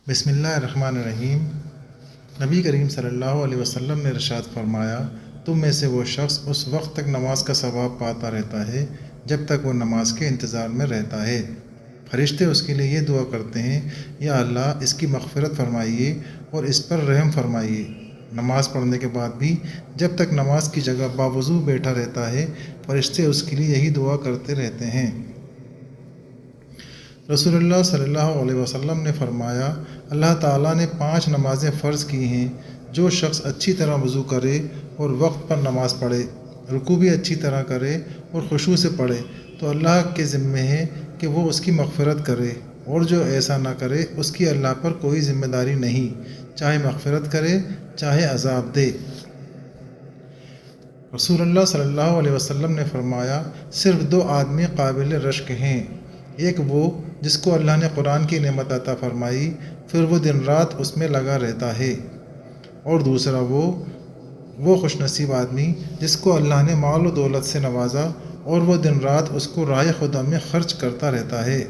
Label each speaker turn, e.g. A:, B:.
A: بسم اللہ الرحمن الرحیم۔ نبی کریم صلی اللہ علیہ وسلم نے ارشاد فرمایا، تم میں سے وہ شخص اس وقت تک نماز کا ثواب پاتا رہتا ہے جب تک وہ نماز کے انتظار میں رہتا ہے۔ فرشتے اس کے لیے یہ دعا کرتے ہیں، یا اللہ اس کی مغفرت فرمائیے اور اس پر رحم فرمائیے۔ نماز پڑھنے کے بعد بھی جب تک نماز کی جگہ باوضو بیٹھا رہتا ہے، فرشتے اس کے لیے یہی دعا کرتے رہتے ہیں۔ رسول اللہ صلی اللہ علیہ وسلم نے فرمایا، اللہ تعالیٰ نے 5 نمازیں فرض کی ہیں۔ جو شخص اچھی طرح وضو کرے اور وقت پر نماز پڑھے، رکوع بھی اچھی طرح کرے اور خشوع سے پڑھے تو اللہ کے ذمہ ہے کہ وہ اس کی مغفرت کرے، اور جو ایسا نہ کرے اس کی اللہ پر کوئی ذمہ داری نہیں، چاہے مغفرت کرے چاہے عذاب دے۔ رسول اللہ صلی اللہ علیہ وسلم نے فرمایا، صرف 2 آدمی قابل رشک ہیں، ایک وہ جس کو اللہ نے قرآن کی نعمت عطا فرمائی پھر وہ دن رات اس میں لگا رہتا ہے، اور دوسرا وہ خوش نصیب آدمی جس کو اللہ نے مال و دولت سے نوازا اور وہ دن رات اس کو راہ خدا میں خرچ کرتا رہتا ہے۔